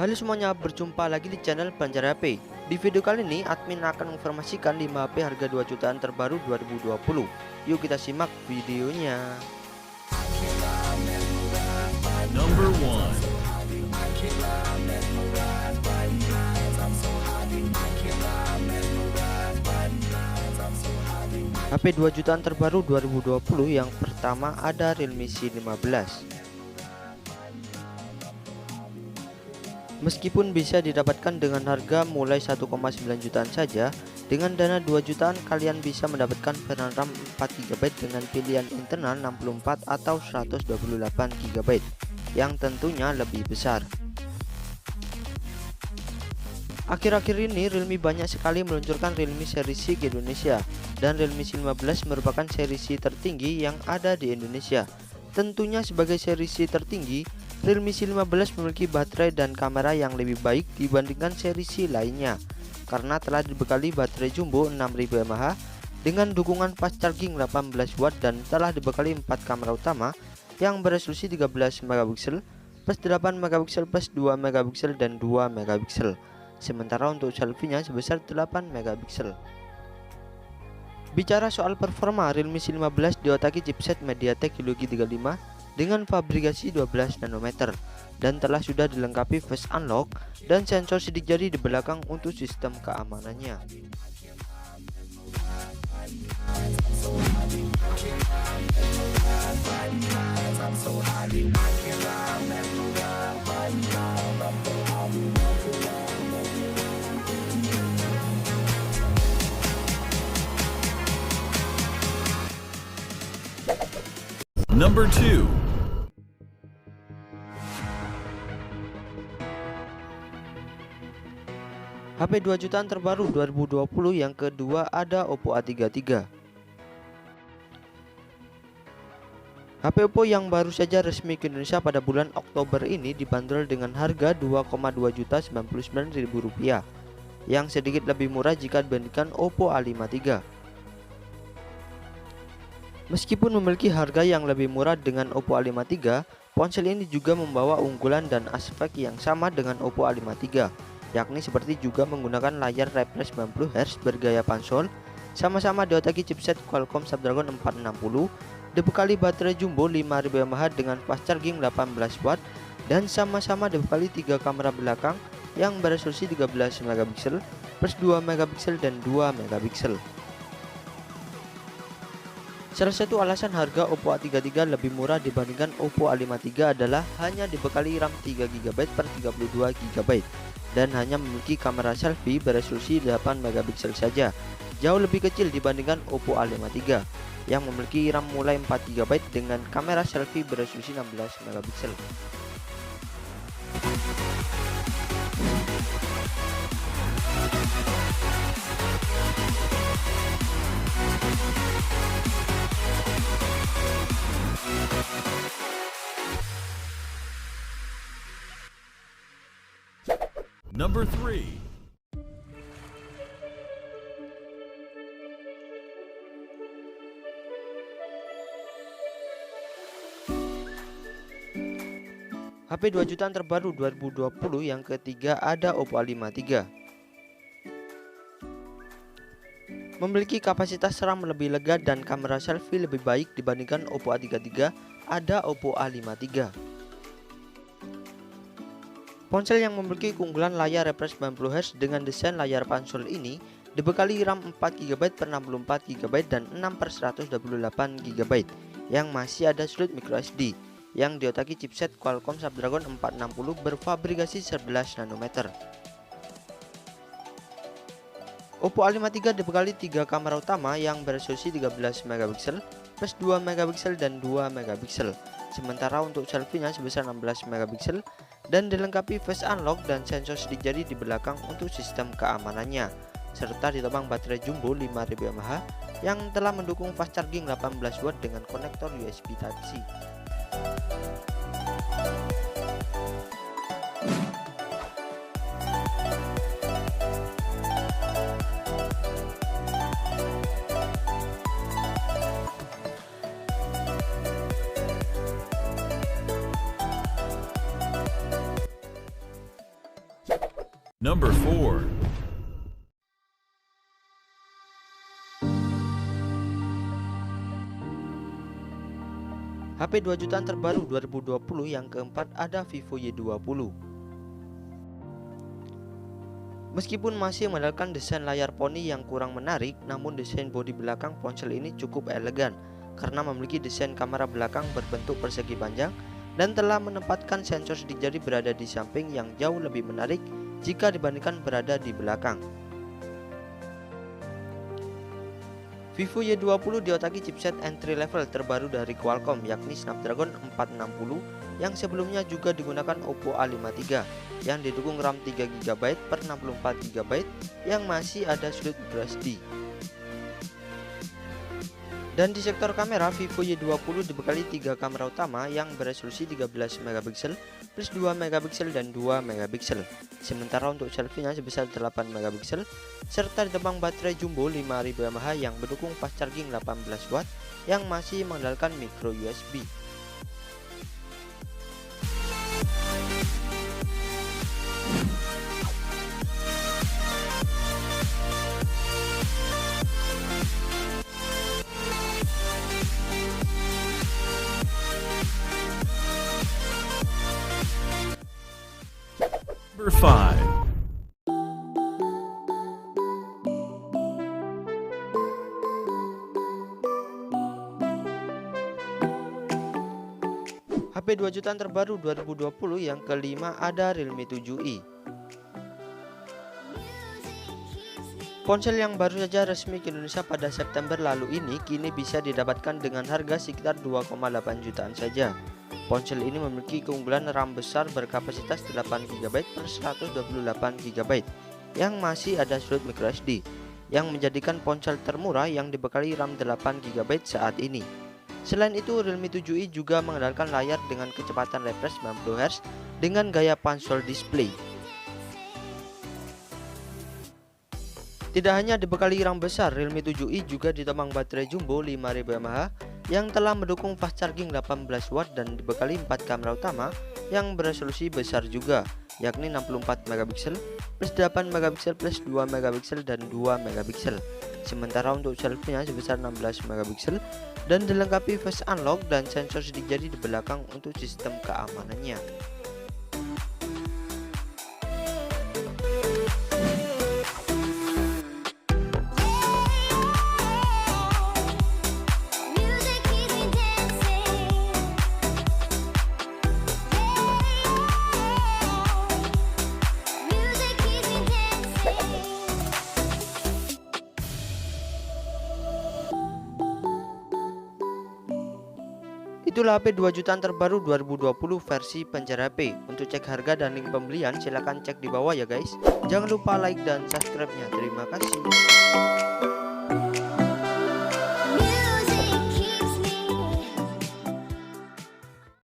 Halo semuanya, berjumpa lagi di channel Belajar HP. Di video kali ini, admin akan menginformasikan 5 HP harga 2 jutaan terbaru 2020. Yuk kita simak videonya. Number one. HP 2 jutaan terbaru 2020 yang pertama ada Realme C15. Meskipun bisa didapatkan dengan harga mulai 1,9 jutaan saja, dengan dana 2 jutaan kalian bisa mendapatkan varian RAM 4GB dengan pilihan internal 64 atau 128GB yang tentunya lebih besar. Akhir-akhir ini Realme banyak sekali meluncurkan Realme seri C ke Indonesia, dan Realme C15 merupakan seri C tertinggi yang ada di Indonesia. Tentunya sebagai seri C tertinggi, Realme C15 memiliki baterai dan kamera yang lebih baik dibandingkan seri C lainnya, karena telah dibekali baterai jumbo 6000 mAh dengan dukungan fast charging 18 watt dan telah dibekali 4 kamera utama yang beresolusi 13 megapiksel plus 8 megapiksel plus 2 megapiksel dan 2 megapiksel. Sementara untuk selfie-nya sebesar 8 megapiksel. Bicara soal performa, Realme C15 diotaki chipset MediaTek Helio G35 dengan fabrikasi 12 nanometer dan telah sudah dilengkapi face unlock dan sensor sidik jari di belakang untuk sistem keamanannya. Number two. HP 2 jutaan terbaru 2020 yang kedua ada Oppo A33. HP Oppo yang baru saja resmi ke Indonesia pada bulan Oktober ini dibanderol dengan harga Rp2,299.000 yang sedikit lebih murah jika dibandingkan Oppo A53. Meskipun memiliki harga yang lebih murah dengan Oppo A53, ponsel ini juga membawa unggulan dan aspek yang sama dengan Oppo A53, yakni seperti juga menggunakan layar refresh 90Hz bergaya pansol, sama-sama diotaki chipset Qualcomm Snapdragon 460, dibekali baterai jumbo 5000 mAh dengan fast charging 18 watt, dan sama-sama dibekali 3 kamera belakang yang beresolusi 13 megapiksel plus 2 megapiksel dan 2 megapiksel. Salah satu alasan harga Oppo A33 lebih murah dibandingkan Oppo A53 adalah hanya dibekali RAM 3GB per 32GB dan hanya memiliki kamera selfie beresolusi 8 megapiksel saja, jauh lebih kecil dibandingkan Oppo A53 yang memiliki RAM mulai 4GB dengan kamera selfie beresolusi 16 megapiksel. Number three. HP 2 jutaan terbaru 2020 yang ketiga ada Oppo A53. Memiliki kapasitas RAM lebih lega dan kamera selfie lebih baik dibandingkan Oppo A33, ada Oppo A53. Ponsel yang memiliki keunggulan layar refresh 90Hz dengan desain layar pansol ini dibekali RAM 4GB per 64GB dan 6 per 128GB yang masih ada slot microSD yang diotaki chipset Qualcomm Snapdragon 460 berfabrikasi 11 nanometer. Oppo A53 dibekali 3 kamera utama yang beresolusi 13 megapiksel plus 2 megapiksel dan 2 megapiksel. Sementara untuk selfie-nya sebesar 16 megapiksel dan dilengkapi face unlock dan sensor sidik jari di belakang untuk sistem keamanannya, serta ditopang baterai jumbo 5000 mAh yang telah mendukung fast charging 18 watt dengan konektor USB Type-C. Number 4. HP 2 jutaan terbaru 2020 yang keempat ada Vivo Y20. Meskipun masih mengandalkan desain layar poni yang kurang menarik, namun desain bodi belakang ponsel ini cukup elegan karena memiliki desain kamera belakang berbentuk persegi panjang dan telah menempatkan sensor sidik jari berada di samping yang jauh lebih menarik jika dibandingkan berada di belakang. Vivo Y20 diotaki chipset entry level terbaru dari Qualcomm yakni Snapdragon 460 yang sebelumnya juga digunakan Oppo A53 yang didukung RAM 3GB per 64GB yang masih ada sudut microSD. Dan di sektor kamera, Vivo Y20 dibekali 3 kamera utama yang beresolusi 13MP plus 2MP dan 2MP. Sementara untuk selfie-nya sebesar 8MP serta ditopang baterai jumbo 5000 mAh yang mendukung fast charging 18W yang masih mengandalkan micro USB. Number 5. HP 2 jutaan terbaru 2020 yang kelima ada Realme 7i. Ponsel yang baru saja resmi ke Indonesia pada September lalu ini kini bisa didapatkan dengan harga sekitar 2,8 jutaan saja. Ponsel ini memiliki keunggulan RAM besar berkapasitas 8GB per 128GB yang masih ada slot microSD yang menjadikan ponsel termurah yang dibekali RAM 8GB saat ini. Selain itu, Realme 7i juga mengandalkan layar dengan kecepatan refresh 90Hz dengan gaya punch hole display. Tidak hanya dibekali RAM besar, Realme 7i juga ditopang baterai jumbo 5000 mAh yang telah mendukung fast charging 18W dan dibekali 4 kamera utama yang beresolusi besar juga, yakni 64MP plus 8MP plus 2MP dan 2MP. Sementara untuk selfie-nya sebesar 16MP dan dilengkapi face unlock dan sensor sidik jari di belakang untuk sistem keamanannya. Itulah HP 2 jutaan terbaru 2020 versi Penjar HP. Untuk cek harga dan link pembelian silahkan cek di bawah ya guys. Jangan lupa like dan subscribe-nya. Terima kasih.